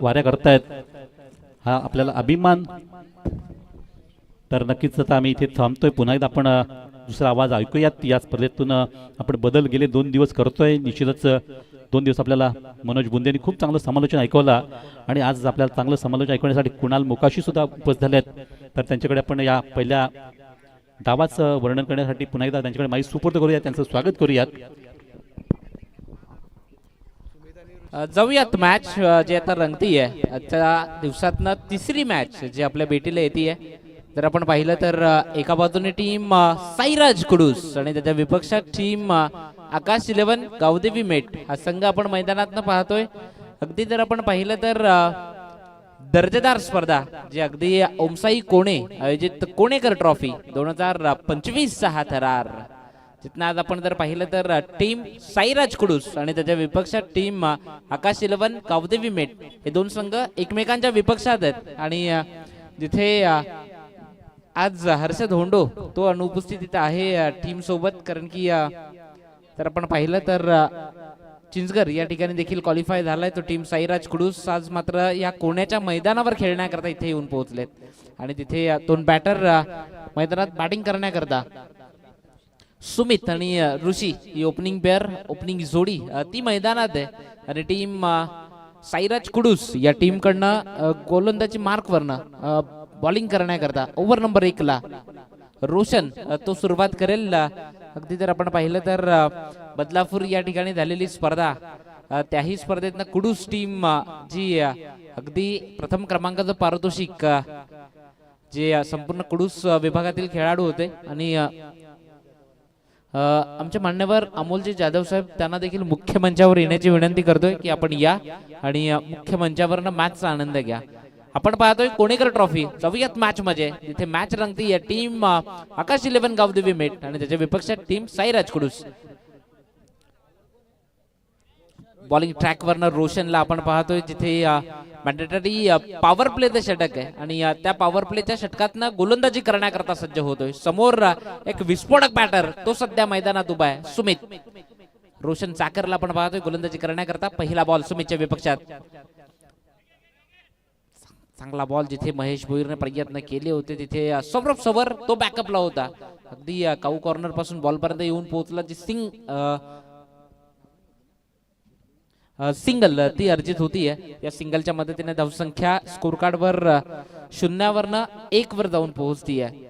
वाऱ्या करतायत हा आपल्याला अभिमान। तर नक्कीच आता आम्ही इथे थांबतोय, पुन्हा एकदा आपण दुसरा आवाज ऐकूयात। या स्पर्धेतून आपण बदल गेले 2 दिवस करतोय। निश्चितच 2 दिवस आपल्याला मनोज बुंदेंनी खूप चांगलं समालोचन ऐकवला आणि आज आपल्याला चांगलं समालोचन ऐकवण्यासाठी कुणाल मोकाशी सुद्धा उपस्थित झाले आहेत। तर त्यांच्याकडे आपण या पहिल्या डावाचं वर्णन करण्यासाठी पुन्हा एकदा त्यांच्याकडे माईक सुपूर्द करूया, त्यांचं स्वागत करूयात। जाऊयात मॅच जी आता रंगतीये। आजच्या दिवसातनं तिसरी मॅच जी आपल्या भेटीला येते। जर आपण पाहिलं तर एका बाजूने टीम साईराज कुडूस आणि त्याच्या विपक्षात टीम आकाश 11 गावदेवी मेट हा संघ आपण मैदानात पाहतोय। अगदी जर आपण पाहिलं तर दर्जेदार स्पर्धा जी अगदी ओमसाई कोणे आयोजित कोणेकर ट्रॉफी 2025 हा थरार, जिथं आज आपण जर पाहिलं तर टीम साईराज कुडूस आणि त्याच्या विपक्षात टीम आकाश 11 गावदेवी मेट हे दोन संघ एकमेकांच्या विपक्षात आहेत। आणि जिथे आज हर्षद होंडो तो अनुपस्थित इथं आहे टीम सोबत, कारण की जर आपण पाहिलं तर चिंचगर या ठिकाणी देखील क्वालिफाय झालाय तो टीम साईराज कुडूस। आज मात्र या कोण्याच्या मैदानावर खेळण्याकरता इथे येऊन पोहोचलेत आणि तिथे दोन बॅटर मैदानात बॅटिंग करण्याकरता सुमित आणि ऋषी ही ओपनिंग पेअर ओपनिंग जोडी ती मैदानात आहे। आणि टीम साईराज कुडूस या टीम कडनं गोलंदाजी मार्क वरनं बॉलिंग करण्याकरता ओव्हर नंबर 1 ला रोशन तो सुरुवात करेल। अगदी जर आपण पाहिलं तर बदलापूर या ठिकाणी झालेली स्पर्धा त्याही स्पर्धेतनं कुडूस टीम जी अगदी प्रथम क्रमांकाचं पारितोषिक जे संपूर्ण कुडूस विभागातील खेळाडू होते आणि आमचे मान्यवर अमोलजी जाधव साहेब त्यांना देखील मुख्य मंचावर येण्याची विनंती करतोय की आपण या आणि मुख्य मंचावरनं मॅचचा आनंद घ्या। आपण पाहतोय कोणेकर ट्रॉफी। जाऊयात मॅच मध्ये, जिथे मॅच रंगतीये टीम आकाश 11 गावदेवी मेट आणि त्याच्या विपक्षात team Sairaj Kudus. Bowling track वरनं रोशनला आपण पाहतोय, जिथे मॅन्डेटरी पॉवर प्लेचं षटक आहे आणि त्या पॉवर प्लेच्या षटकातनं गोलंदाजी करण्याकरता सज्ज होतोय। समोर एक विस्फोटक बॅटर तो सध्या मैदानात उभा आहे सुमित। रोशन चाकरला आपण पाहतोय गोलंदाजी करण्याकरता। पहिला बॉल सुमितच्या विपक्षात, चांगला बॉल जिथे महेश भोईरने प्रयत्न केले होते तिथे सौरभ सवर तो बॅकअपला होता। अगदी काऊ कॉर्नर पासून बॉल पर्यंत येऊन पोहोचला, जी सिंगल ती अर्जित होती आहे। या सिंगलच्या मदतीने धावसंख्या स्कोर कार्ड वर 0 वरनं 1 वर जाऊन पोहोचती आहे।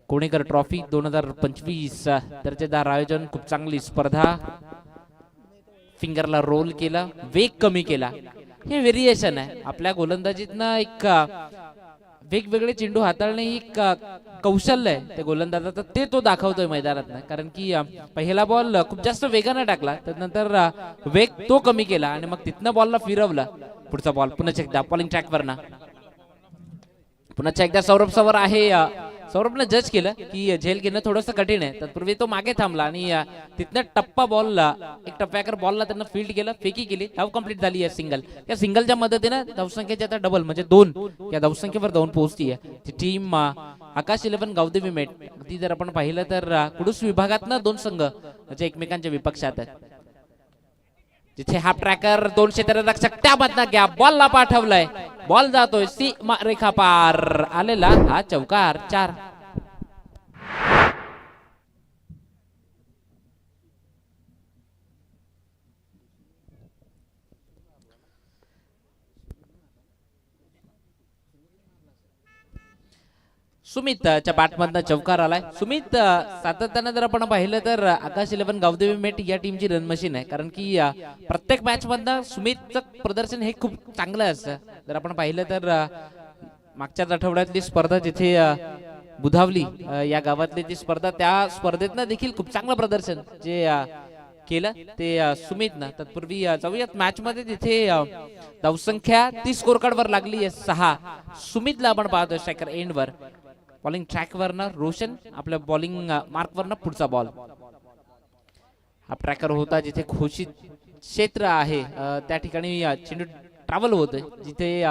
कोणेकर ट्रॉफी 2025 दर्जेदार आयोजन, खूप चांगली स्पर्धा। फिंगरला रोल केला, वेग कमी केला, हे व्हेरिएशन आहे आपल्या गोलंदाजीतनं। एक वेगवेगळे चेंडू हाताळणे ही कौशल्य आहे त्या गोलंदाजाचं, ते तो दाखवतोय मैदानात। कारण की पहिला बॉल खूप जास्त वेगाने टाकला, त्यानंतर वेग तो कमी केला आणि मग तिथनं बॉलला फिरवला। पुढचा बॉल पुन्हा एकदा बॉलिंग ट्रॅक वरना पुन्हा एकदा सौरभ सवर आहे। सौरभने जज केलं की झेल घेणं थोडंसं कठीण आहे, तत्पूर्वी तो मागे थांबला आणि तिथनं टप्पा बॉलला एक टप्प्याकर बॉलला त्यांना फील्ड केलं, फेकी केली, धाव कंप्लीट झाली आहे सिंगल। या सिंगलच्या मदतीने धावसंख्येची आता डबल म्हणजे 2 या धावसंख्येवर जाऊन पोहोचती आहे टीम आकाश 11 गावदेवी मेट। अगदी जर आपण पाहिलं तर कुडूस विभागातनं 2 संघ जे एकमेकांच्या विपक्षात आहेत, जिथे हा ट्रॅकर 2 क्षेत्ररक्षक त्यामधनं घ्या बॉलला पाठवलाय, बॉल जातोय सीमा रेखा पार आलेला हा चौकार 4। सुमितच्या बॅटमधनं चौकार आलाय। सुमित सातत्याने जर आपण पाहिलं तर आकाश 11 गावदेवी मेट या टीमची रन मशीन आहे, कारण की प्रत्येक मॅच मधनं सुमितचं प्रदर्शन हे खूप चांगलं असतं। जर आपण पाहिलं तर मागच्याच आठवड्यातली स्पर्धा जिथे बुधावली या गावातली जी स्पर्धा, त्या स्पर्धेतनं देखील खूप चांगलं प्रदर्शन जे केलं ते सुमितनं। तत्पूर्वी जाऊयात मॅच मध्ये, जिथे धावसंख्या ती स्कोर कार्ड वर लागली आहे 6। सुमितला आपण पाहतोय स्ट्रायकर एंड वर, बॉलिंग ट्रॅक वरनं रोशन आपल्या बॉलिंग मार्क वरनं पुढचा बॉल। हा ट्रॅकर होता जिथे घोषित क्षेत्र आहे त्या ठिकाणी चेंडू ट्रॅव्हल होतोय, जिथे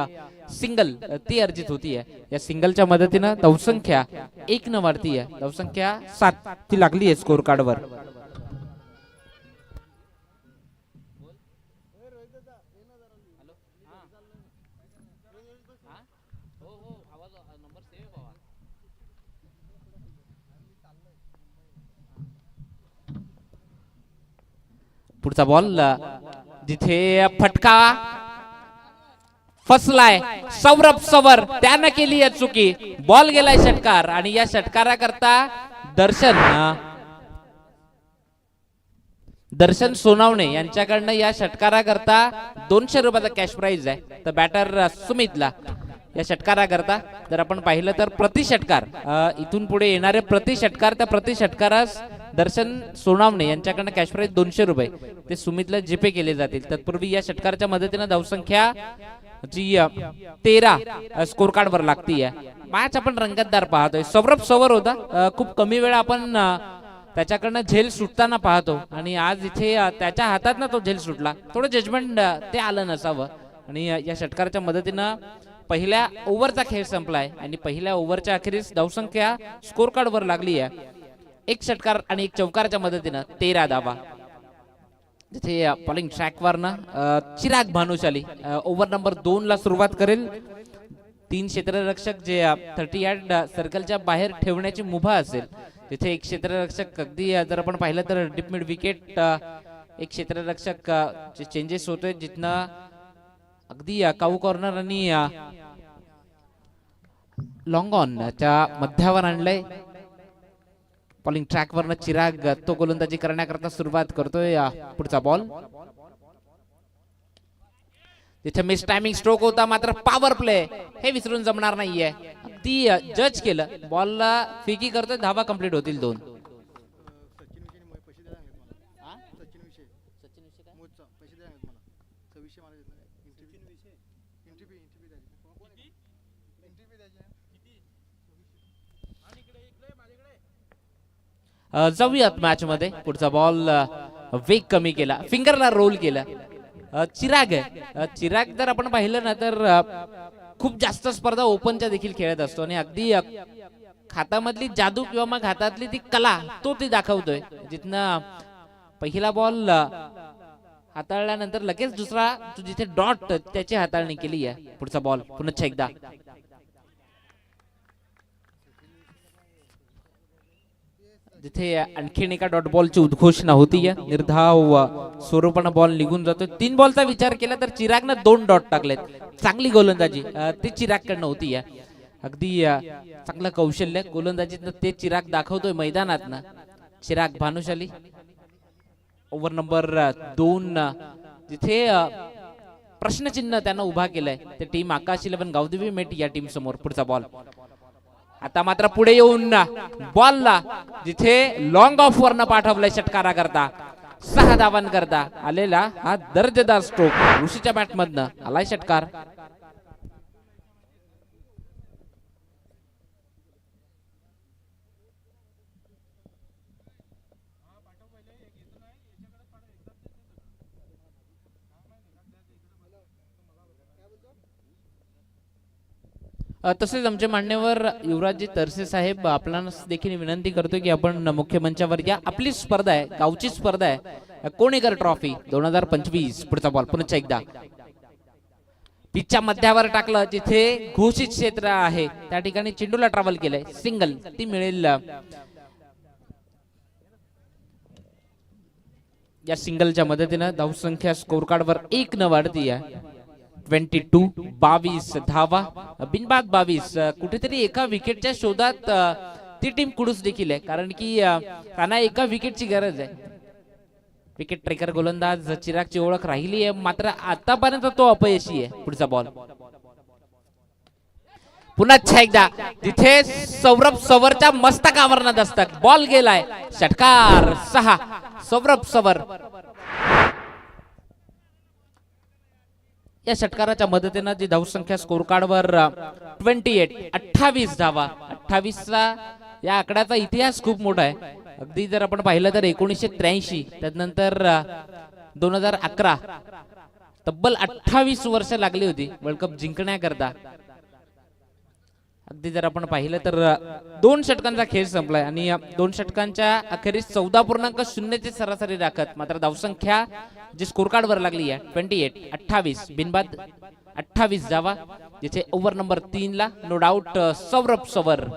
सिंगल ती अर्जित होती आहे। या सिंगलच्या मदतीनं धावसंख्या 1 न वाढती आहे, धावसंख्या 7 ती लागली आहे स्कोर कार्ड वर। पुढचा बॉल जिथे फटका फसलाय सौरभ सवर, त्यानं केली आहे चुकी, बॉल गेलाय षटकार आणि या षटकाराकरता दर्शन सोनावणे यांच्याकडनं या षटकाराकरता 200 रुपयाचा कॅश प्राइज आहे. तर बॅटर सुमितला या षटकाराकरता जर आपण पाहिलं तर प्रति षटकार इथून पुढे येणारे प्रति षटकार, त्या प्रति षटकारास दर्शन सोनावणे यांच्याकडनं कॅश प्राइज 200 रुपये ते सुमितला जीपे केले जातील. तत्पूर्वी या षटकाराच्या मदतीने धावसंख्या जी 13 स्कोर कार्ड वर लागतीये. मॅच आपण रंगतदार पाहतोय. सौरभ सवर होता, खूप कमी वेळा आपण त्याच्याकडनं झेल सुटताना पाहतो आणि आज इथे त्याच्या हातात ना तो झेल सुटला, थोडं जजमेंट ते आलं नसावं आणि या षटकाराच्या मदतीनं पहिल्या ओव्हरचा खेळ संपलाय आणि पहिल्या ओव्हरच्या अखेरीस धावसंख्या स्कोर कार्ड वर लागली आहे. एक षटकार आणि एक चौकारच्या मदतीनं 13 धावा. जिथे बॉलिंग ट्रॅकवरनं चिराग भानुशाली ओव्हर नंबर 2 ला सुरुवात करेल. 3 क्षेत्ररक्षक जे 30 यार्ड सर्कलच्या बाहेर ठेवण्याची मुभा असेल, तिथे एक क्षेत्ररक्षक अगदी जर आपण पाहिलं तर डीप मिड विकेट एक क्षेत्ररक्षक चेंजेस होतोय, जिथनं अगदी काऊ कॉर्नर आणि लॉंग ऑन च्या मध्यावर आणलंय. बॉलिंग ट्रॅकवरनं चिराग तो गोलंदाजी करण्याकरता सुरुवात करतोय. पुढचा बॉल तिथे मिस टायमिंग स्ट्रोक होता, मात्र पॉवर प्ले हे विसरून जमणार नाहीये. अगदी जज केलं, बॉलला फेकी करतोय, धावा कंप्लीट होतील 2. जाऊयात मॅच मध्ये. पुढचा बॉल वेग कमी केला, फिंगरला रोल केला. चिराग आहे, चिराग जर आपण पाहिलं ना तर खूप जास्त स्पर्धा ओपनच्या देखील खेळत असतो आणि अगदी हातामधली जादू किंवा मग हातातली ती कला तो ती दाखवतोय. जिथनं पहिला बॉल हाताळल्यानंतर लगेच दुसरा जिथे डॉट त्याची हाताळणी केली आहे. पुढचा बॉल पुन्हा एकदा जिथे आणखीन एका डॉट बॉलची उद्घोषणा होतीये. निर्धाव स्वरूपानं बॉल निघून जातोय. 3 बॉलचा विचार केला तर चिरागनं 2 डॉट टाकलेत. चांगली गोलंदाजी ती चिरागकडनं होतीये. अगदी चांगलं कौशल्य गोलंदाजीतनं ते चिराग दाखवतोय मैदानातनं. चिराग भानुशाली ओव्हर नंबर 2 जिथे प्रश्नचिन्ह त्यानं उभा केलंय ते टीम आकाश 11 गावदेवी मेट या टीम समोर. पुढचा बॉल आता मात्र पुढे येऊन बॉलला जिथे लॉंग ऑफ वरनं पाठवलंय षटकारा करता 6 धावांकरता आलेला हा दर्जेदार स्ट्रोक ऋषीच्या बॅट मधनं आलाय षटकार. तसेच आमचे मान्यवर युवराजजी तरसे साहेब आपणास देखील विनंती करतो की आपण मुख्य मंचावर या. आपली स्पर्धा आहे, गावची स्पर्धा आहे, कोणेकर ट्रॉफी 2025. पुढचा बॉल पुन्हा एकदा पिचच्या मध्यावर टाकलं, जिथे घोषित क्षेत्र आहे त्या ठिकाणी चेंडूला ट्रॅव्हल केलंय. सिंगल ती मिळेल. या सिंगलच्या मदतीनं धावसंख्या स्कोर कार्ड वर 1 न वाढती आहे. 22 धावा बिनबाद 22. कुठेतरी एका विकेटच्या शोधात ती टीम कुडूस देखील आहे, कारण की त्यांना एका विकेटची गरज आहे. विकेट ट्रेकर गोलंदाज चिरागची ओळख राहिली आहे, मात्र आतापर्यंत तो अपयशी आहे. पुढचा बॉल पुन्हा एकदा जिथे सौरभ सवरच्या मस्तकावर दस्तक, बॉल गेलाय षटकार. 6 सौरभ सवर. या षटकाराच्या मदतीनं जी धावसंख्या स्कोर कार्ड वर 28 धावा. 28चा या आकड्याचा इतिहास खूप मोठा आहे. अगदी जर आपण पाहिलं तर 1983 त्यानंतर 2011 तब्बल 28 वर्ष लागली होती वर्ल्ड कप जिंकण्याकरता. अगदी जर आपण पाहिलं तर 2 षटकांचा खेळ संपलाय आणि 2 षटकांच्या अखेरीस 14.0 ची सरासरी राखत मात्र धावसंख्या जी स्कोर कार्ड वर लागली आहे 28 बिनबाद 28 धावा. जिथे ओव्हर नंबर 3 ला नो डाऊट सौरभ सवर.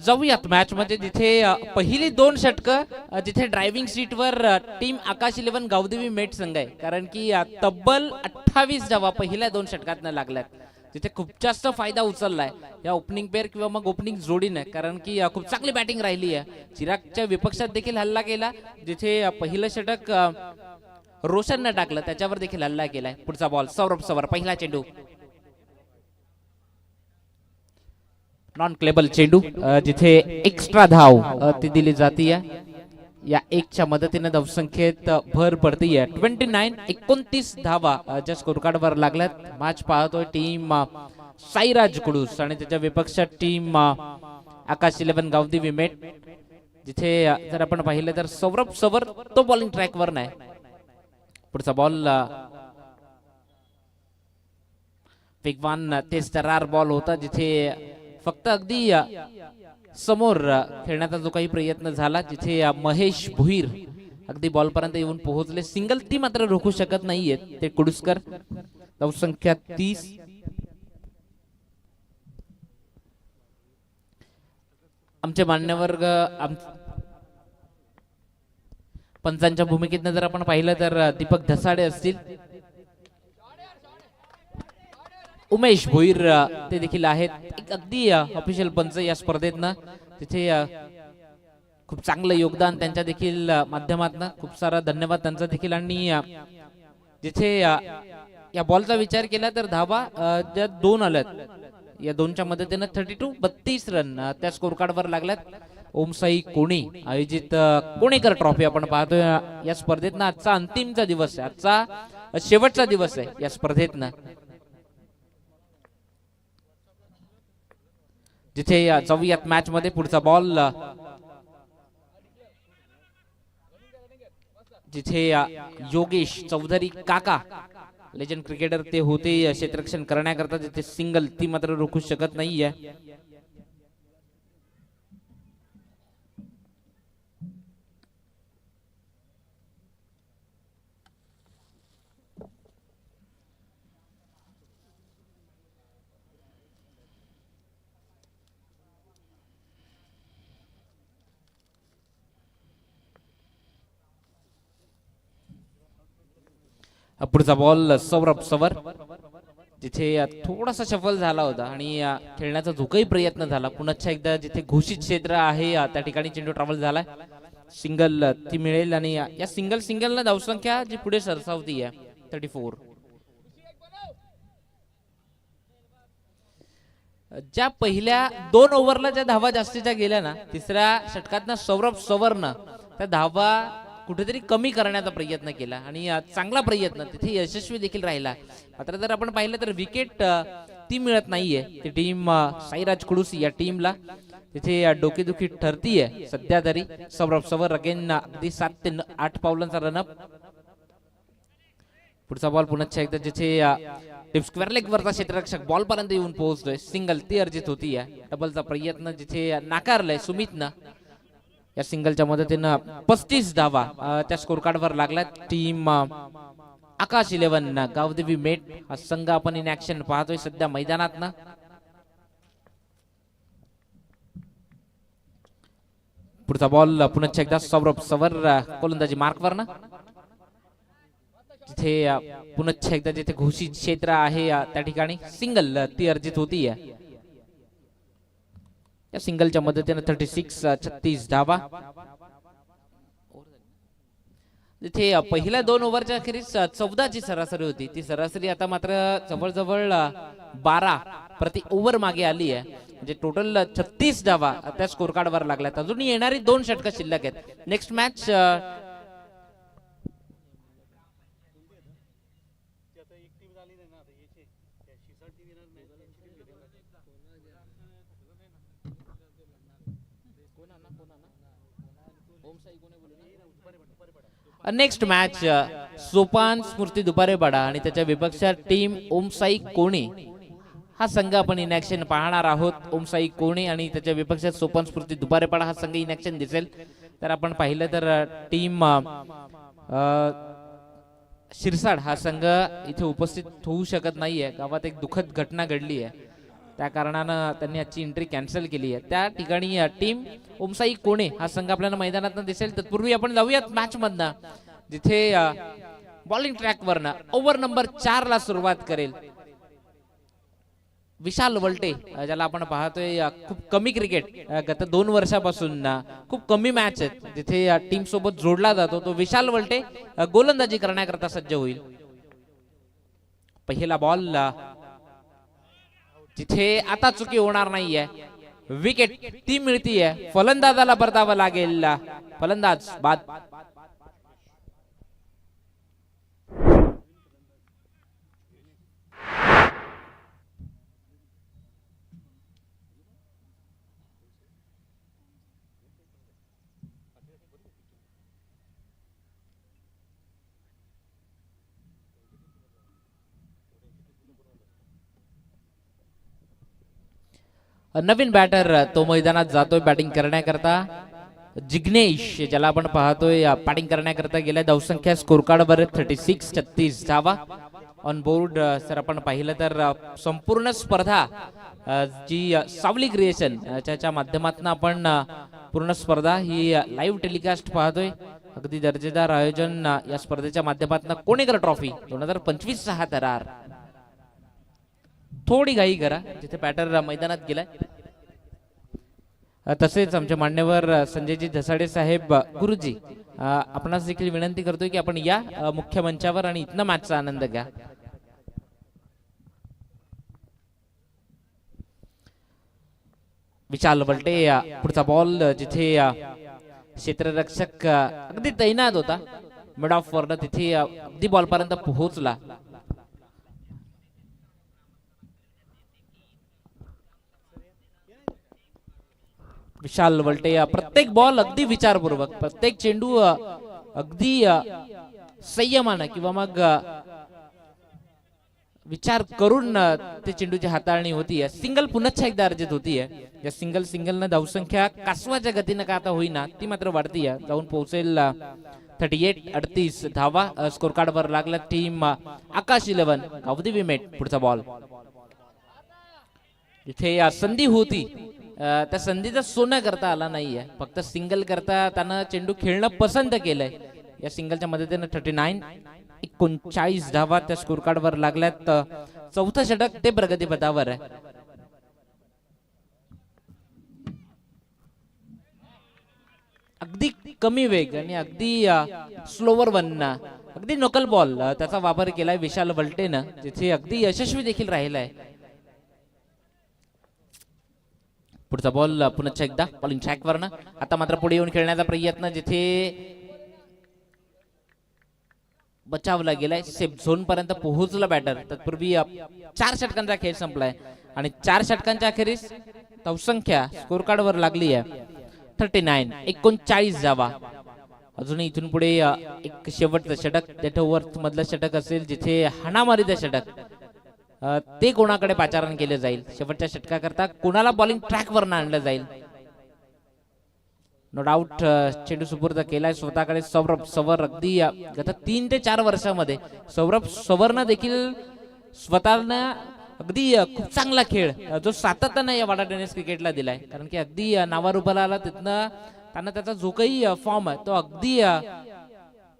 जाऊयात मॅच मध्ये जिथे पहिली 2 षटकं जिथे ड्रायव्हिंग सीटवर टीम आकाश 11 गावदेवी मेट संघ आहे, कारण की तब्बल 28 धावा पहिल्या 2 षटकातनं लागल्यात. तिथे खूप जास्त फायदा उचललाय या ओपनिंग पेअर किंवा मग ओपनिंग जोडीने, कारण की खूप चांगली बॅटिंग राहिली आहे. चिरागच्या विपक्षात देखील हल्ला केला, जिथे पहिलं षटक रोशनने टाकलं त्याच्यावर देखील हल्ला केलाय. पुढचा बॉल सौरभ सवर, पहिला चेंडू नॉन क्लेबल चेंडू, जिथे एक्स्ट्रा धाव ती दिली जातीय. या एकच्या मदतीने धावसंख्येत भर पडतीये. 29 धावा ज्या स्कोर कार्डवर लागल्यात. मॅच पाहतोय टीम साईराज कुडूस आणि त्याच्या विपक्षात टीम आकाश 11 गावदेवी मेट, जिथे जर आपण पाहिलं तर सौरभ सवर तो बॉलिंग ट्रॅकवर नाही. पुढचा बॉल वेगवान तेजतर्रार बॉल होता, जिथे फक्त अगदी समोर खेळण्याचा जो काही प्रयत्न झाला, जिथे महेश भुईर अगदी बॉल पर्यंत येऊन पोहोचले. सिंगल ती मात्र रोखू शकत नाहीयेत ते कुडुसकर. धावसंख्या 30. आमचे मान्यवर पंचांच्या भूमिकेतनं जर आपण पाहिलं तर दीपक धसाडे असतील, उमेश भोईर ते देखील आहेत. एक अगदी ऑफिशियल पंच या स्पर्धेतनं, तिथे खूप चांगलं योगदान त्यांच्या देखील माध्यमातून. खूप सारा धन्यवाद त्यांचा देखील. आणि जिथे या बॉलचा विचार केला तर धावा ज्या 2 आल्यात, या 2च्या मदतीनं 32 रन त्या स्कोर कार्डवर लागल्यात. ओमसाई कोणी आयोजित कोणेकर ट्रॉफी आपण पाहतोय या स्पर्धेतनं. आजचा अंतिमचा दिवस आहे, आजचा शेवटचा दिवस आहे या स्पर्धेतनं, जिथे जाऊयात मॅच मध्ये. पुढचा बॉल जिथे योगेश चौधरी काका लेजंड क्रिकेटर ते होते क्षेत्ररक्षण करण्याकरता, जिथे सिंगल ती मात्र रोखू शकत नाहीये. पुढचा बॉल सौरभ सवर, जिथे थोडासा शफल झाला होता आणि खेळण्याचा जो काही प्रयत्न झाला, पुन्हा एकदा जिथे घोषित क्षेत्र आहे त्या ठिकाणी चेंडू ट्रॅव्हल झालाय. सिंगल ती मिळेल आणि या सिंगलनं धावसंख्या जी पुढे सरसावती आहे 34. ज्या पहिल्या 2 ओव्हरला ज्या धावा जास्तीच्या गेल्या ना, तिसऱ्या षटकातनं सौरभ सवरनं त्या धावा कुठेतरी कमी करण्याचा प्रयत्न केला आणि चांगला प्रयत्न, तिथे यशस्वी देखील राहिला. मात्र जर आपण पाहिलं तर विकेट ती मिळत नाहीये ती टीम साईराज कुडूस या टीमला, तिथे डोकेदुखी ठरतीये सध्या तरी. सौरभ सवर अगेन अगदी 7 ते 8 पावलांचा रनअप. पुढचा बॉल पुन्हा एकदा जिथे स्क्वेअर लेग वरचा क्षेत्ररक्षक बॉल पर्यंत येऊन पोहोचतोय. सिंगल ती अर्जित होतीये. डबलचा प्रयत्न जिथे नाकारलाय सुमितनं. या सिंगलच्या मदतीनं 35 धावा त्या स्कोर कार्डवर लागल्यात. टीम आकाश 11 गावदेवी मेट हा संघ आपण इन ऍक्शन पाहतोय सध्या मैदानात ना. पुढचा बॉल पुन्हा एकदा सौरभ सवर गोलंदाजी मार्कवर ना, तिथे पुन्हा एकदा जिथे घोषित क्षेत्र आहे त्या ठिकाणी सिंगल ती अर्जित होतीये. या सिंगलच्या मदतीने 36 धावा. जिथे पहिल्या 2 ओव्हरच्या अखेरीस 14ची सरासरी होती, ती सरासरी आता मात्र जवळजवळ 12 प्रति ओव्हर मागे आली आहे. म्हणजे टोटल 36 धावा त्या स्कोर कार्डवर लागल्यात. अजून येणारी 2 षटकं शिल्लक आहेत. Next match next match Sopan Smriti Duparepada आणि त्याच्या विपक्षात टीम ओमसाई कोणी हा संघ आपण इन ऍक्शन पाहणार आहोत. ओमसाई कोणी आणि त्याच्या विपक्षात सोपान स्मृती दुपारेपाडा हा संघ इन ऍक्शन दिसेल. तर आपण पाहिलं तर टीम शिरसाड हा संघ इथे उपस्थित होऊ शकत नाहीये. गावात एक दुःखद घटना घडली आहे, त्या कारणानं त्यांनी आजची एंट्री कॅन्सल केली आहे. त्या ठिकाणी टीम ओमसाई कोणे हा संघ आपल्याला मैदानात दिसेल. तत्पूर्वी आपण जाऊयात मॅच मधनं, जिथे बॉलिंग ट्रॅकवरनं ओव्हर नंबर 4 ला सुरुवात करेल विशाल वलटे, ज्याला आपण पाहतोय खूप कमी क्रिकेट गत 2 वर्षापासून खूप कमी मॅच आहेत जिथे टीम सोबत जोडला जातो. तो विशाल वलटे गोलंदाजी करण्याकरता सज्ज होईल. पहिला बॉल तिथे आता चुकी होणार नाहीये. विकेट ती मिळतीये, फलंदाजाला परतावं लागेल. फलंदाज बाद. नवीन बॅटर तो मैदानात जातोय बॅटिंग करण्याकरता. जिग्नेश, ज्याला आपण पाहतोय बॅटिंग करण्याकरता गेल्या धावसंख्या स्कोर कार्ड वर 36 धावा ऑन बोर्ड. सर आपण पाहिलं तर संपूर्ण स्पर्धा जी सावली क्रिएशन च्या माध्यमातून आपण पूर्ण स्पर्धा ही लाईव्ह टेलिकास्ट पाहतोय. अगदी दर्जेदार आयोजन या स्पर्धेच्या माध्यमातून कोणेकर ट्रॉफी 2025 हा थरार. थोडी घाई करा जिथे बॅटर मैदानात गेलाय. तसेच आमचे मान्यवर संजयजी धसाडे साहेब गुरुजी, आपणास देखील विनंती करतोय की आपण या मुख्य मंचावर आणि इथनं मॅचचा आनंद घ्या. विशाल वलटे पुढचा बॉल जिथे क्षेत्ररक्षक अगदी तैनात होता मिड ऑफ वरनं, तिथे अगदी बॉल पर्यंत पोहोचला. विशाल वलटे प्रत्येक बॉल अगदी विचारपूर्वक, प्रत्येक चेंडू अगदी संयमानं किंवा मग विचार करून ते चेंडूची हाताळणी होतीये. सिंगल पुन्हा एकदा अर्जित होतीये. या सिंगलनं धावसंख्या कासवाच्या गतीनं का आता होईना ती मात्र वाढतीये, जाऊन पोहोचेल 38 धावा स्कोर कार्ड वर लागला. टीम आकाश 11 अवधी विमेट. पुढचा बॉल इथे संधी होती, त्या संधीचं सोनं करता आला नाहीये. फक्त सिंगल करता त्यानं चेंडू खेळणं पसंत केलंय. या सिंगलच्या मदतीनं 39 धावा त्या स्कोर कार्ड वर लागल्यात. चौथं षटक ते प्रगतीपथावर आहे. अगदी कमी वेग आणि अगदी स्लोवर वन, अगदी नकल बॉल त्याचा वापर केलाय विशाल वलटेनं, जिथे अगदी यशस्वी देखील राहिलाय. पुढचा बॉल पुन्हा एकदा बॉलिंग ट्रॅक वरनं. आता मात्र पुढे येऊन खेळण्याचा प्रयत्न, जिथे बचावला गेलाय. सेफ झोन पर्यंत पोहोचला बॅटर. तत्पूर्वी 4 षटकांचा खेळ संपलाय आणि 4 षटकांच्या अखेरीस धावसंख्या स्कोर कार्ड वर लागली आहे 39 जावा. अजूनही इथून पुढे एक शेवटचं षटक, डेट ओव्हर मधलं षटक असेल, जिथे हाणामारीचं षटक ते कोणाकडे पाचारण केले जाईल. शेवटच्या षटकाकरता कोणाला बॉलिंग ट्रॅक वर आणलं जाईल. नो डाऊट चेंडू सुपूर्द केलाय स्वतःकडे सौरभ सवर. अगदी गत 3 ते 4 वर्षामध्ये सौरभ सवरनं देखील स्वतःनं अगदी खूप चांगला खेळ जो सातत्यानं या वाडा टेनिस क्रिकेटला दिलाय. कारण की अगदी नावारूपाला आला तिथनं त्यानं त्याचा जो काही फॉर्म आहे तो अगदी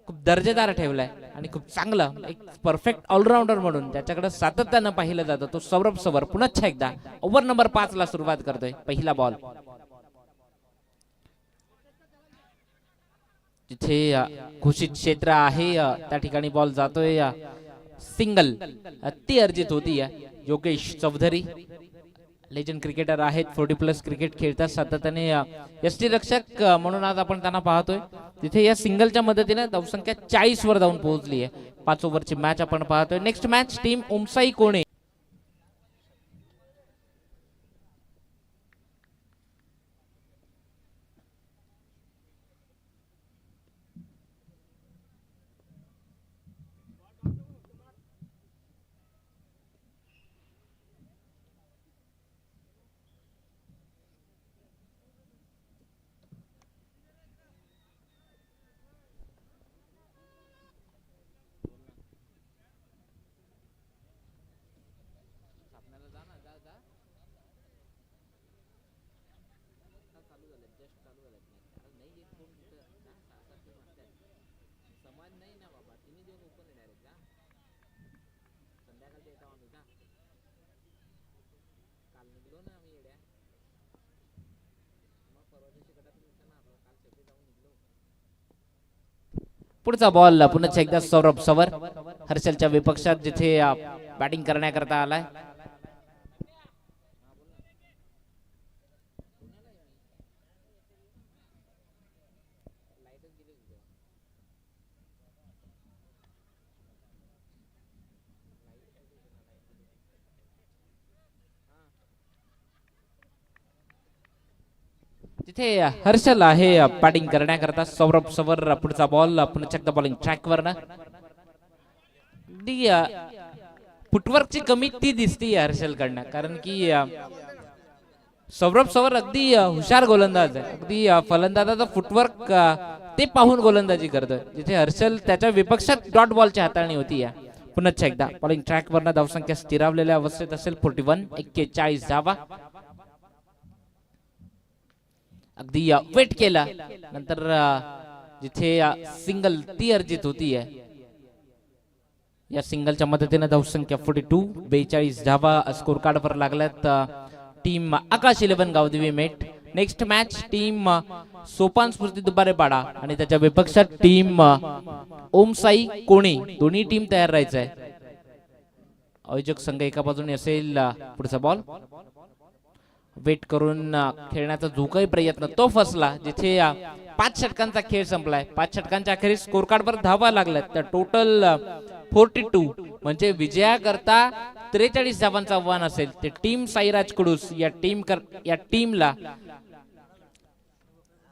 खूप दर्जेदार ठेवलाय आणि खूप चांगला एक परफेक्ट ऑलराऊंडर म्हणून त्याच्याकडे सातत्यानं पाहिलं जातं. तो सौरभ सवर पुन्हा एकदा ओव्हर नंबर 5 ला सुरुवात करतोय. पहिला बॉल जिथे घोषित क्षेत्र आहे त्या ठिकाणी बॉल जातोय. सिंगल ती अर्जित होती. योगेश चौधरी लेजंड क्रिकेटर आहेत, 40+ क्रिकेट खेळतात सातत्याने. यष्टीरक्षक म्हणून आज आपण त्यांना पाहतोय. तिथे या सिंगलच्या मदतीने धावसंख्या 40 वर जाऊन पोहोचली आहे. 5 ओव्हरची मॅच आपण पाहतोय. नेक्स्ट मॅच टीम ओमसाई कोणे पुढचा बॉल पुन्हा एकदा सौरभ सवर हर्षलच्या विपक्षात जिथे बॅटिंग करण्याकरता आलाय. तिथे हर्षल आहे बॅटिंग करण्याकरता. सौरभ सवर पुढचा बॉल पुन्हा एकदा बॉलिंग ट्रॅकवर ना. फुटवर्कची कमी ती दिसते हर्षलकडनं, कारण की सौरभ सवर अगदी हुशार गोलंदाज आहे. अगदी फलंदाजाचा फुटवर्क ते पाहून गोलंदाजी करतोय, जिथे हर्षल त्याच्या विपक्षात डॉट बॉलची हाताळणी होती. पुन्हा एकदा बॉलिंग ट्रॅकवर धावसंख्या स्थिरावलेल्या अवस्थेत असेल. 41 41 धावा. अगदी वेट केला नंतर जिथे सिंगल ती अर्जित होती आहे. या सिंगलच्या मदतीने धावसंख्या 42 42 धावा स्कोर कार्डवर लागल्यात. टीम आकाश 11 गावदेवी मेट. नेक्स्ट मॅच टीम सोपान स्फूर्ती दुबारेपाडा आणि त्याच्या विपक्षात टीम ओमसाई कोणी. दोन्ही टीम तयार राहायचं आहे. आयोजक संघ एका बाजूने असेल. पुढचा बॉल वेट करून खेळण्याचा जो काही प्रयत्न तो फसला, जिथे 5 षटकांचा खेळ संपलाय. 5 षटकांच्या अखेरीस स्कोर कार्डवर धावा लागल्यात. तर टोटल 42 म्हणजे विजयाकरता 43 धावांचं आव्हान असेल. ते टीम साईराज कुडूस या टीमला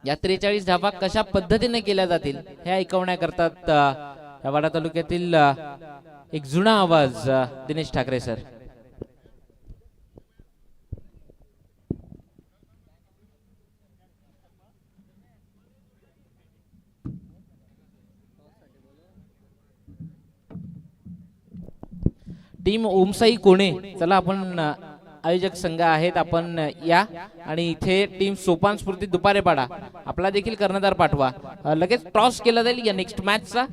या 43 धावा कशा पद्धतीने केल्या जातील हे ऐकवण्याकरता वाडा तालुक्यातील एक जुना आवाज दिनेश ठाकरे सर. टीम ओमसाई कोणे, चला आपण आयोजक संघ आहेत आपण या आणि इथे टीम सोपान स्फूर्ती दुपारेपाडा आपला देखील कर्णधार पाठवा. लगेच टॉस केला जाईल या नेक्स्ट मॅचचा.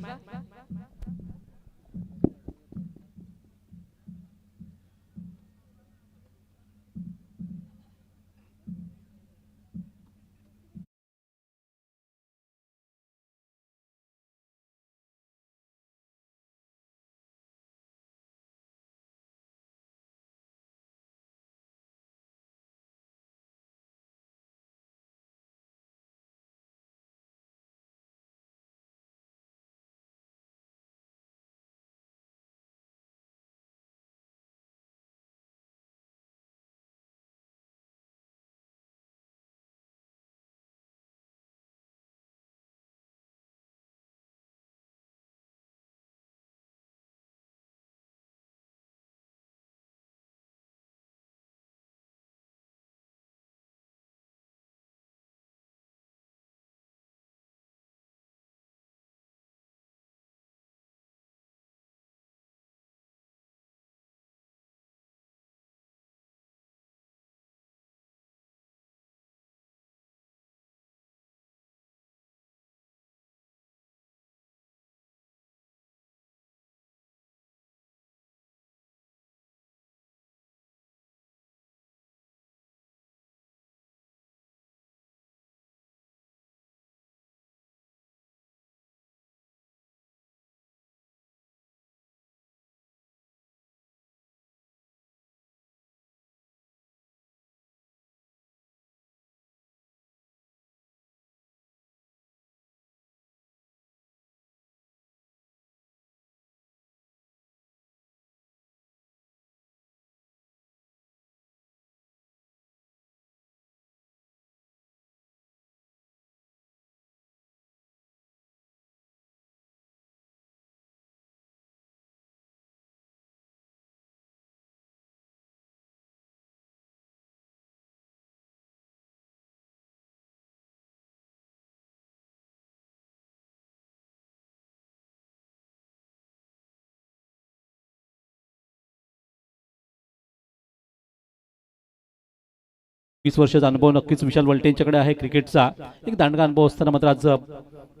20 वर्षाचा अनुभव नक्कीच विशाल वलटे यांच्याकडे आहे क्रिकेटचा. एक दांडगा अनुभव असताना मात्र आज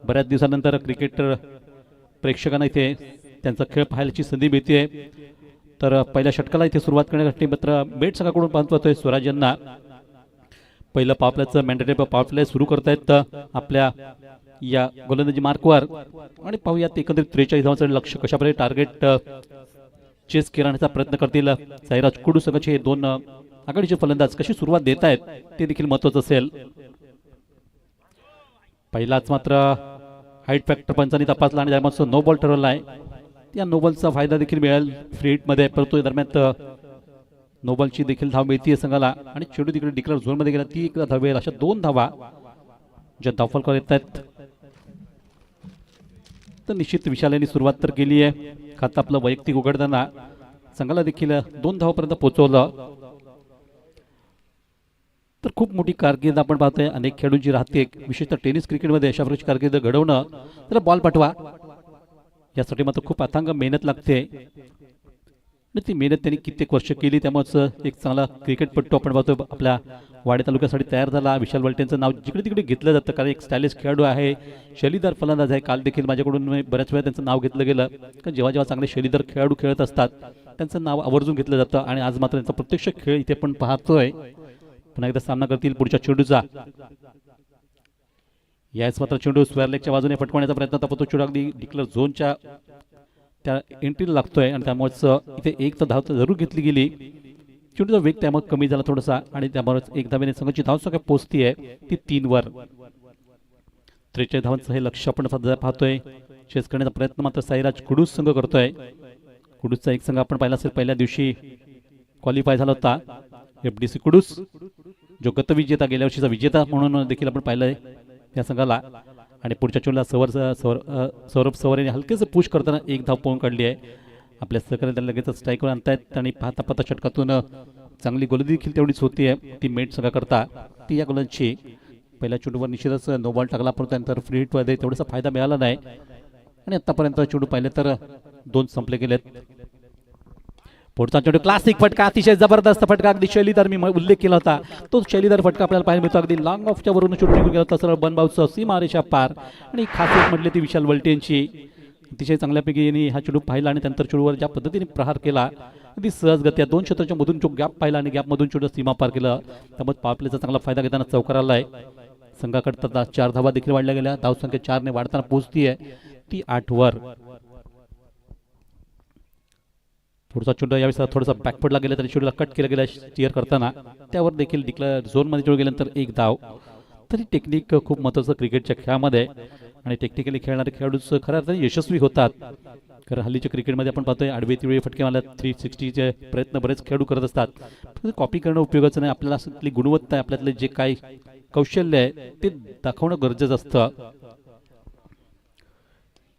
बऱ्याच दिवसानंतर क्रिकेट प्रेक्षकांना इथे त्यांचा खेळ पाहायची संधी मिळते. तर पहिल्या षटकाला इथे सुरुवात करण्यासाठी मात्र बेट संघाकडून पाहतोय स्वराज यांना पहिलं पॉवरप्लेचं मॅन्डेटरी पॉवरप्ले सुरू करतायत आपल्या या गोलंदाजी मार्कवर. आणि पाहूयात एकंदरीत 43 धावांचं लक्ष कशाप्रकारे टार्गेट चेस करण्याचा प्रयत्न करतील साईराज कुडू संघाचे हे दोन आघाडीचे फलंदाज कशी सुरुवात देत आहेत ते देखील महत्वाचं असेल. पहिलाच मात्र हाईट फॅक्टर पंचांनी तपासला आणि त्यामध्ये नो बॉल ठरवला आहे. या नो बॉलचा फायदा देखील मिळेल फ्री हिटमध्ये, परंतु दरम्यान नो बॉलची देखील धाव मिळते संघाला. आणि चेंडू तिकडे डिक्लेअर झोनमध्ये गेला, ती एकदा धाव मिळेल. अशा 2 धावा ज्या धावफलकावर येत आहेत. तर निश्चित विशाल यांनी सुरुवात तर केली आहे. खातं आपलं वैयक्तिक उघडताना संघाला देखील 2 धावापर्यंत पोहोचवलं. तर खूप मोठी कारकीर्द आपण पाहतोय अनेक खेळाडूंची राहते, विशेषतः टेनिस क्रिकेटमध्ये अशा प्रकारची कारकीर्द घडवणं. त्याला बॉल पाठवा यासाठी मात्र खूप अथांग मेहनत लागते आणि ती मेहनत त्यांनी कित्येक वर्ष केली. त्यामुळेच एक चांगला क्रिकेटपटू आपण पाहतोय आपल्या वाडे तालुक्यासाठी तयार झाला. विशाल वलटेंचं नाव जिकडे तिकडे घेतलं जातं कारण एक स्टायलिश खेळाडू आहे, शैलीदार फलंदाज आहे. काल देखील माझ्याकडून बऱ्याच वेळा त्यांचं नाव घेतलं गेलं कारण जेव्हा जेव्हा चांगले शैलीदार खेळाडू खेळत असतात त्यांचं नाव आवर्जून घेतलं जातं. आणि आज मात्र त्यांचा प्रत्यक्ष खेळ इथे पण पाहतोय. पुन्हा एकदा सामना करतील पुढच्या चेंडूचा. याच मात्र चेंडू स्क्वेअर लेगच्या बाजूने फटकवण्याचा प्रयत्न होता, तो चेंडू अगदी डिक्लेअर झोनच्या त्या एंट्रीला लागतोय आणि त्यामुळेच इथे एक तर धाव जरूर घेतली गेली. चेंडूचा वेग त्यामुळे कमी झाला थोडासा आणि त्यामुळेच एक धावेने संघाची धावसंख्या पोहोचती आहे ती 3 वर. 43 धावांचं हे लक्ष आपण पाहतोय. चेस करण्याचा प्रयत्न मात्र साईराज कुडूस संघ करतोय. कुडूसचा एक संघ आपण पाहिला असेल, पहिल्या दिवशी क्वालिफाय झाला होता FDC कुडूस, जो गतविजेता गेल्या वर्षीचा विजेता म्हणून देखील आपण पाहिलंय त्या संघाला. आणि पुढच्या चेंडूला सौरभ सवर यांनी हलकेच पुश करताना एक धाव पळून काढली आहे. आपल्या सहकारी त्याला लगेच स्ट्राईकवर आणतायत आणि पाहता पाहता षटकातून चांगली गोलंदाजी देखील तेवढीच होती आहे ती मेट संघा करता. ती या गोलंदाजीची पहिल्या चेंडूवर निश्चितच नो बॉल टाकला, परंतु त्यानंतर फ्री हिटमध्ये तेवढासा फायदा मिळाला नाही. आणि आतापर्यंत चेंडू पाहिले तर 2 संपले गेलेत. पुढचा चेंडू क्लासिक फटका, अतिशय जबरदस्त फटका, अगदी शैलीदार मी उल्लेख केला होता तो शैलीदार फटका आपल्याला पाहायला मिळतो. अगदी लॉंग ऑफच्या वरून चेंडू निघून गेला होता सरळ बनबाऊचं सीमारेषा पार. आणि खासियत म्हटली ती विशाल वलटे यांची. अतिशय चांगल्यापैकी यांनी हा चेंडू पाहिला आणि त्यानंतर चेंडूवर ज्या पद्धतीने प्रहार केला अगदी सहजगत्या 2 क्षेत्राच्या मधून जो गॅप पाहिला आणि गॅपमधून चेंडू सीमा पार केला. त्यामुळे पॉवर प्लेचा चांगला फायदा घेताना चौकार आलाय. संघाकडे 4 धावा देखील वाढल्या गेल्या. धावसंख्या 4 ने वाढताना पोहोचती आहे ती 8 वर. पुढचा चेंडू यावेळेस थोडासा बॅकफुटला गेला तरी चेंडूला कट केला गेला स्टिअर करताना, त्यावर देखील डिक्लेअर झोनमध्ये चेंडू गेल्यानंतर 1 धाव. तरी टेक्निक खूप महत्त्वाचं क्रिकेटच्या खेळामध्ये आणि टेक्निकली खेळणारे खेळाडूच खऱ्या अर्थाने यशस्वी होतात. कारण हल्लीच्या क्रिकेटमध्ये आपण पाहतोय आडवे तिडवे फटके मारल्या 360चे प्रयत्न बरेच खेळाडू करत असतात. कॉपी करणं उपयोगाचं नाही, आपल्याला असली गुणवत्ता आहे, आपल्यातले जे काही कौशल्य आहे ते दाखवणं गरजेचं असतं.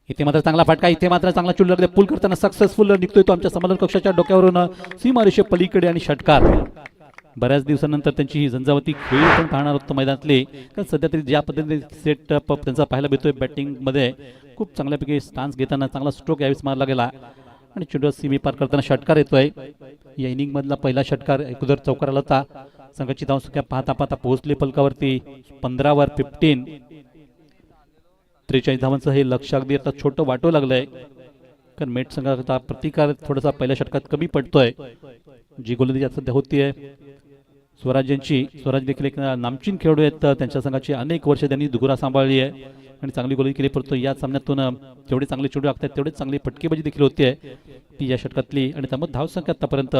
इथे मात्र चांगला फटका, इथे मात्र चांगला चेंडू लागले, पुल करताना सक्सेसफुल निघतोय तो आमच्या समाधान कक्षाच्या डोक्यावरून सीमारेषे पलीकडे आणि षटकार. बऱ्याच दिवसानंतर त्यांची ही झंझावती खेळी पण पाहणार होतो मैदानातले. कारण सध्या तरी ज्या पद्धतीने सेटअप त्यांचा पाहायला मिळतोय बॅटिंगमध्ये खूप चांगल्यापैकी स्टान्स घेताना चांगला स्ट्रोक यावेळेस मारला गेला आणि चेंडू सीमी पार करताना षटकार येतोय. या इनिंग मधला पहिला षटकार एकूदर चौकार आला होता. संघाची धावसंख्या पाहता पाहता पोहोचली फलकावरती 15 वर 15. 43 धावांचं हे लक्ष अगदी आता छोटं वाटू लागलंय कारण मेट संघाचा प्रतिकार थोडासा पहिल्या षटकात कमी पडतोय. जी गोलंदाजी सध्या होतीये स्वराज यांची, स्वराज देखील एक नामचीन खेळाडू आहेत. त्यांच्या संघाची अनेक वर्ष त्यांनी दुगुरा सांभाळली आहे आणि चांगली गोलंदाजी केली, परंतु या सामन्यातून जेवढे चांगले चेंडू लागतात तेवढेच चांगली फटकेबाजी देखील होतीये ती या षटकातली. आणि त्यामुळे धावसंख्या आतापर्यंत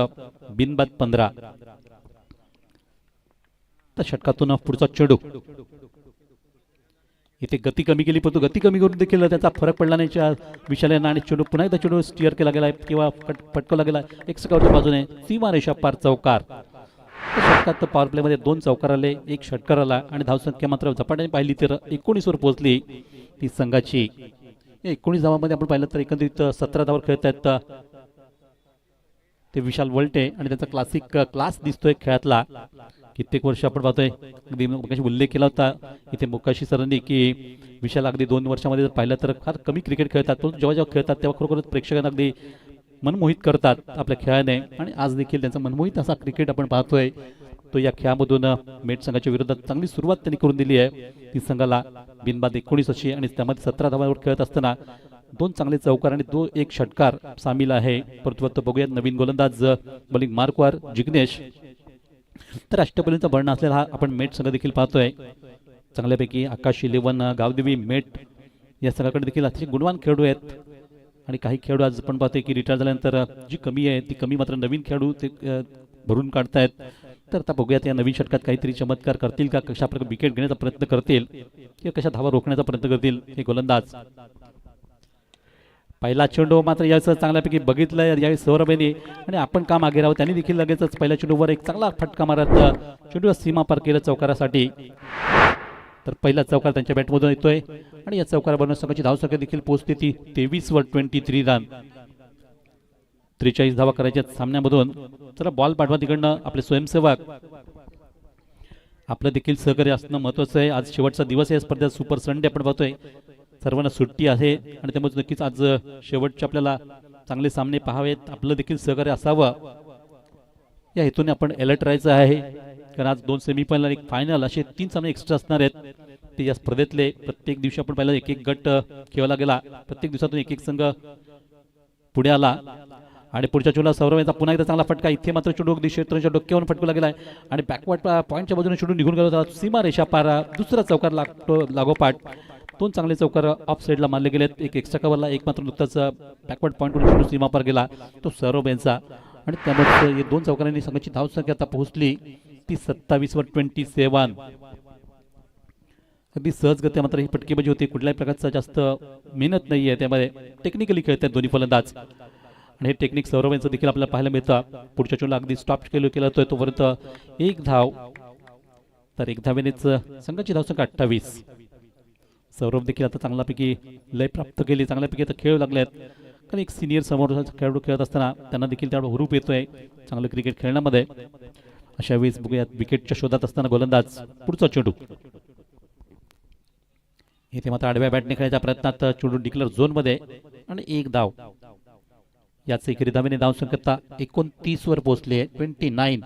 बिनबाद 15. त्या षटकातून पुढचा चेंडू इथे गती कमी केली, परंतु गती कमी करून देखील त्याचा फरक पडला नाही विशाल यांना आणि चेंडू पुन्हा एकदा चेंडू स्टिअर केला गेला किंवा फटकवला गेला एक्सकावरच्या बाजूने सीमारेषा पार चौकार. षटकात पॉवर प्लेमध्ये 2 चौकार आले, 1 षटकार आला आणि धावसंख्या मात्र झपाट्याने पाहिली तर 19 वर पोहोचली ती संघाची. 19 धावांमध्ये आपण पाहिलं तर एकंदरीत 17 धावांवर खेळत आहेत ते विशाल वलटे आणि त्यांचा क्लासिक क्लास दिसतोय खेळातला. कित्येक वर्ष आपण पाहतोय अगदी उल्लेख केला होता इथे मुकाशी सरांनी की विशाल अगदी 2 वर्षामध्ये जर पाहिलं तर फार कमी क्रिकेट खेळतात, पण जेव्हा जेव्हा खेळतात तेव्हा खरोखरच प्रेक्षकांना अगदी मनमोहित करतात आपल्या खेळाने. आणि आज देखील त्यांचा मनमोहित असा क्रिकेट आपण पाहतोय. तो या खेळामधून मेट संघाच्या विरोधात चांगली सुरुवात त्यांनी करून दिली आहे. ती संघाला बिनबाद 19 अशी आणि त्यामध्ये 17 धावांवर खेळत असताना 2 चांगले चौकार आणि 1 षटकार सामील आहे. परंतु आता बघूयात नवीन गोलंदाज बॉलिंग मार्कवर जिग्नेश. तर अष्टपैलूंचा भरणा असलेला हा आपण मेट संघ देखील पाहतोय. चांगल्यापैकी आकाश 11 गावदेवी मेट या संघाकडे देखील अतिशय गुणवान खेळाडू आहेत आणि काही खेळाडू आज आपण पाहतोय की रिटायर झाल्यानंतर जी कमी आहे ती कमी मात्र नवीन खेळाडू ते भरून काढतायत. तर आता बघूयात या नवीन षटकात काहीतरी चमत्कार करतील का, कशा प्रकारे विकेट घेण्याचा प्रयत्न करतील किंवा कशा धावा रोखण्याचा प्रयत्न करतील हे गोलंदाज. पहिला चेंडू मात्र यावेळेस चांगल्यापैकी बघितलाय यावेळी सौरभ यांनी आणि आपण काम मागे राहू. त्यांनी देखील लगेचच पहिल्या चेंडूवर एक चांगला फटका मारत चेंडूला सीमा पार केलं चौकारासाठी. तर पहिला चौकार त्यांच्या बॅटमधून येतोय आणि या चौकाराबरोबर संघाची धावसंख्या देखील पोहोचते ती 23 वर 23 रन. 43 धावा करायच्या सामन्यामधून. चला बॉल पाठवा तिकडनं आपले स्वयंसेवक. आपलं देखील सहकार्य असणं महत्वाचं आहे. आज शेवटचा दिवस आहे स्पर्धेत, सुपर संडे आपण पाहतोय. सर्वांना सुट्टी आहे आणि त्यामुळे नक्कीच आज शेवटचे आपल्याला चांगले सामने पाहावेत. आपलं देखील सहकार्य असावं या हेतूने आपण अलर्ट राहायचं आहे. कारण आज 2 सेमीफायनल आणि 1 फायनल असे 3 सामने एक्स्ट्रा असणार आहेत. ते या स्पर्धेतले प्रत्येक दिवशी आपण पहिला एक गट खेळला गेला. प्रत्येक दिवसातून एक संघ पुढे आला आणि पुढच्या चेंडूला सौरभ यांचा पुन्हा एकदा चांगला फटका. इथे मात्र चेंडू अगदी क्षेत्राच्या डोक्यावरून फटकला गेलाय आणि बॅकवर्ड पॉईंटच्या बाजूने चेंडू निघून गेला होता. सीमा रेषा पार. दुसरा चौकार लागोपाठ 2 चांगले चौकार ऑफ साईडला मारले गेलेत. एक एक्स्ट्रा कव्हरला, एक मात्र नुकताच बॅकवर्ड पॉईंटवरून चेंडू सीमा पार गेला तो सौरभ यांचा. आणि त्यामुळे हे 2 चौकारांनी संघाची धावसंख्या आता पोहोचली ती 27 वर 27. अगदी सहजगत्या मात्र ही फटकेबाजी होती. कुठल्याही प्रकारचा जास्त मेहनत नाहीये त्यामध्ये. टेक्निकली खेळतात दोन्ही फलंदाज आणि हे टेक्निक सौरभ यांचं देखील आपल्याला पाहायला मिळतं. पुढच्या चेंडूला अगदी स्टॉप केला होता तोपर्यंत 1 धाव. तर 1 धावेनेच संघाची धावसंख्या 28. सौरभ देखील आता चांगल्यापैकी लय प्राप्त केली, चांगल्यापैकी आता खेळू लागलेत. कारण एक सिनियर समोर खेळाडू खेळत असताना त्यांना देखील तेवढा हुरूप येतोय चांगलं क्रिकेट खेळण्यामध्ये. अशा वेळेस बघूयात विकेटच्या शोधात असताना गोलंदाज. पुढचा चेंडू इथे मात्र आडव्या बॅटने खेळण्याच्या प्रयत्नात चेंडू डिक्लेअर झोन मध्ये आणि 1 धाव. याच एकेरी धावेने धावसंख्या 29 वर पोहोचली आहे 29.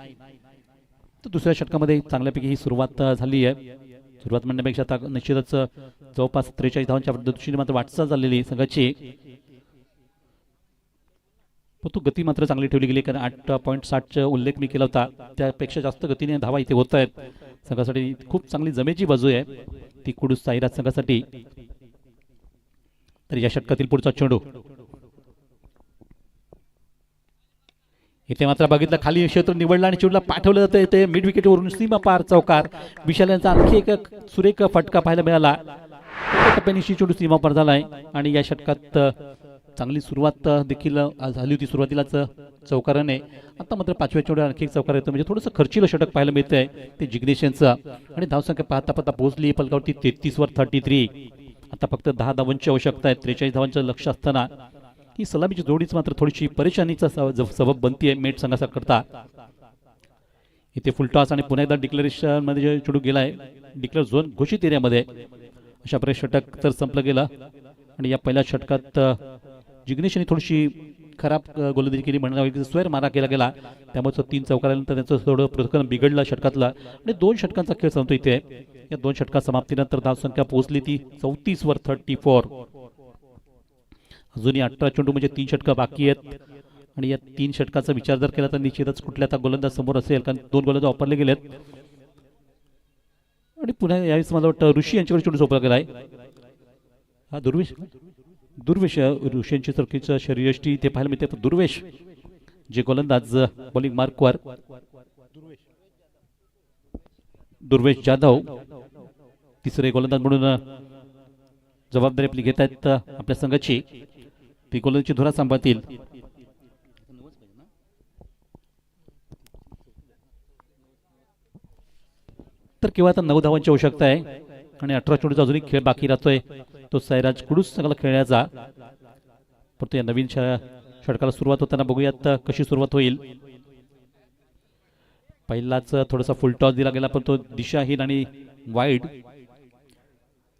तर दुसऱ्या षटकामध्ये चांगल्यापैकी ही सुरुवात झाली आहे. सुरुवात म्हणण्यापेक्षा आता निश्चितच जवळपास 43 धावांच्या दृष्टीने मात्र वाटचाल झालेली संघाची. तो गती मात्र चांगली ठेवली गेली कारण 8.60चा उल्लेख मी केला होता. त्यापेक्षा जास्त गतीने धावा इथे होत आहेत. संघासाठी खूप चांगली जमेची बाजू आहे ती कुडूस साईराज संघासाठी. तर या षटकातील पुढचा चेंडू इथे मात्र बघितलं खाली क्षेत्र निवडलं आणि चेंडूला पाठवलं जातं. इथे मिड विकेटवरून सीमा पार चौकार. विशाल यांचा आणखी एक सुरेख फटका पाहायला मिळाला. टप्प्याने चेंडू सीमा पार झालाय आणि या षटकात चांगली सुरुवात देखील झाली होती सुरुवातीलाच चौकाराने. आता मात्र 5व्या चेंडूवर आणखी एक चौकार येतो म्हणजे थोडंसं खर्चीलं षटक पाहायला मिळतंय ते जिग्नेश यांचं. आणि धावसंख्या पाहता पाहता पोहोचली फलकावरती 33 वर 33. आता फक्त 10 धावांची आवश्यकता आहे. 43 धावांचं लक्ष असताना ही सलामीची जोडीच मात्र थोडीशी परेशानीचा सबब बनतीये मेट संघाकरता. इथे फुलटॉस आणि पुन्हा एकदा डिक्लेरेशन मध्ये चेंडू गेलाय डिक्लेअर झोन घोषित एरियामध्ये. अशा प्रकारे षटक तर संपलं गेलं आणि या पहिल्या षटकात जिग्नेशने थोडीशी खराब गोलंदाजी केली म्हणण्यावर स्वेर मारा केला गेला. त्यामुळे 3 चौकारानंतर त्यांचं थोडं प्रदर्शन बिघडलं षटकातलं आणि 2 षटकांचा खेळ संपतो इथे. या 2 षटकात समाप्तीनंतर धावसंख्या पोहोचली ती 34 वर 34. अजूनही 18 चेंडू म्हणजे 3 षटकं बाकी आहेत आणि या 3 षटकाचा विचार जर केला तर निश्चितच कुठल्या आता गोलंदाज समोर असेल कारण 2 गोलंदाज वापरले गेलेत. आणि पुन्हा यावेळेस मला वाटतं ऋषी यांच्याकडे चेंडू सोपला गेलाय. हा दुर्वेश ऋषी यांची चरकीचं शरीरयष्टी इथे पाहायला मिळते. दुर्वेश जे गोलंदाज बॉलिंग मार्कवर दुर्वेश जाधव तिसरे गोलंदाज म्हणून जबाबदारी आपली घेत आहेत आपल्या संघाची. ती गोलंदाजीची धुरा सांभाळतील. तर केवळ आता 9 धावांची आवश्यकता आहे आणि 18 चेंडूचा अजूनही खेळ बाकी राहतोय तो साईराज कुडूस संघाला खेळण्याचा. परंतु या नवीन षटकाला सुरुवात होताना बघूयात कशी सुरुवात होईल. पहिलाच थोडासा फुल टॉस दिला गेला पण तो दिशाहीन आणि वाईड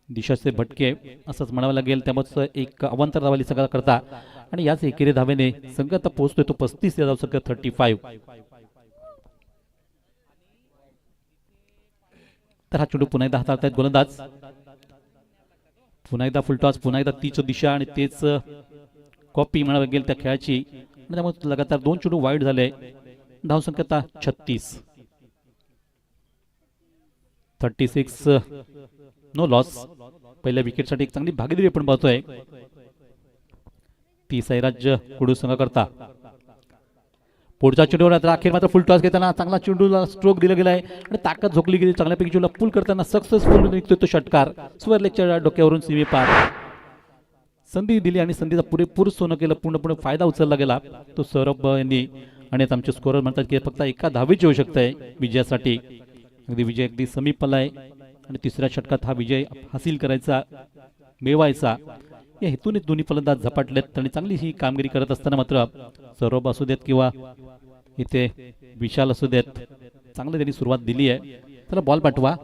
दिशाचे भटके असंच म्हणावं लागेल. त्यामुळे एक अवांतर धावाली संघाला करता आणि याच एकेरी धावेने संघ आता पोहोचतोय तो 35 या धावसंख्या 35. तर हा चेंडू पुन्हा एकदा हाताळतायत गोलंदाज. पुन्हा एकदा फुलटॉस, पुन्हा एकदा तीच दिशा आणि तेच कॉपी म्हणावं लागेल त्या खेळाची. आणि त्यामुळे लगातार 2 चेंडू वाईड झाले. धावसंख्या आता 36. 36 नो लॉस. पहिल्या विकेटसाठी एक चांगली भागीदारी आपण पाहतोय ती सैराज कुडू संघ करता. पुढच्या चेंडूवर आता अखेर मात्र फुल टॉस घेताना चांगला चेंडूला स्ट्रोक दिला गेलाय आणि ताकद झोकली गेली. चांगल्यापैकी चेंडूला पुल करताना सक्सेसफुल निघतोय तो षटकार. स्वर्लेगच्या डोक्यावरून सीमे पार. संधी दिली आणि संधीचा पुरेपूर सोनं केलं. पूर्णपणे फायदा उचलला गेला तो सौरभ यांनी. आणि आता आमचे स्कोरर म्हणतात की फक्त एका धावेची आवश्यकता आहे विजयासाठी. अगदी विजय अगदी समीप आलाय आणि तिसऱ्या षटकात हा विजय हासिल करायचा, मिळवायचा या हेतूने दोन्ही फलंदाज झपाटलेत. आणि चांगली ही कामगिरी करत असताना मात्र सौरभ असू देत किंवा इथे विशाल असू देत, चांगली त्यांनी सुरुवात दिली आहे. त्याला बॉल पाठवा.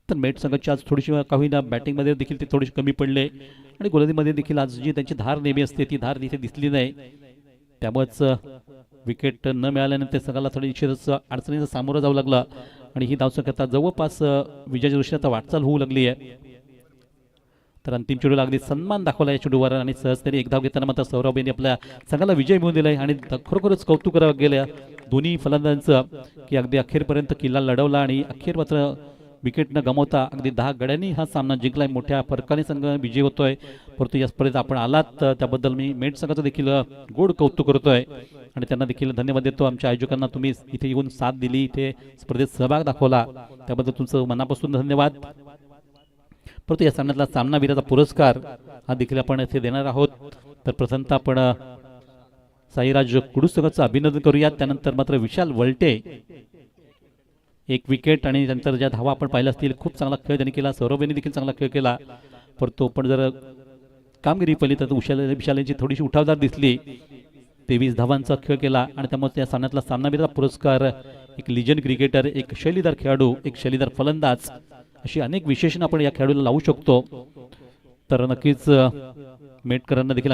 तर मेट संघाची आज थोडीशी काही ना बॅटिंगमध्ये देखील ते थोडीशी कमी पडले आणि गोलंदाजीमध्ये देखील आज जी त्यांची धार नेहमी असते ती धार तिथे दिसली नाही. त्यामुळेच विकेट न मिळाल्यानंतर संघाला थोडी अडचणीचा सामोरं जावं लागलं आणि ही धावसंख्या आता जवळपास विजयाच्या दृष्टीने आता वाटचाल होऊ लागली आहे. तर अंतिम चेंडूला अगदी सन्मान दाखवला या चेंडूवर आणि सहजतेने एक धाव घेताना मात्र सौरभ यांनी आपल्या संघाला विजय मिळवून दिलाय. आणि खरोखरच कौतुक करावं गेलं दोन्ही फलंदाजांचं की अगदी अखेरपर्यंत किल्ला लढवला आणि अखेर मात्र विकेट न गमावता अगदी 10 गड्यांनी हा सामना जिंकलाय. मोठ्या फरकाने संघ विजय होतोय. परंतु या स्पर्धेत आपण आलात त्याबद्दल मी मेट संघाचं देखील गोड कौतुक करतोय आणि त्यांना देखील धन्यवाद देतो. आमच्या आयोजकांना तुम्ही इथे येऊन साथ दिली, इथे स्पर्धेत सहभाग दाखवला त्याबद्दल तुमचं मनापासून धन्यवाद. परंतु या सामन्यातला सामनावीराचा पुरस्कार हा देखील आपण इथे देणार आहोत. तर प्रथमतः आपण साईराज कुडू संघाचं अभिनंदन करूयात. त्यानंतर मात्र विशाल वलटे 1 विकेट आणि नंतर ज्या धावा आपण पाहिल्या असतील खूप चांगला खेळ त्यांनी केला. सौरभ यांनी देखील चांगला खेळ केला. परंतु आपण जर कामगिरी पाहिली तर विशाल यांची थोडीशी उठावदार दिसली. 23 धावांचा खेळ केला आणि त्यामुळे त्या सामन्यातला सामनावीराचा पुरस्कार एक लिजंड क्रिकेटर, एक शैलीदार खेळाडू, एक शैलीदार फलंदाज अशी अनेक विशेषण आपण या खेळाडूला लावू शकतो. तर नक्कीच मेटकरांना देखील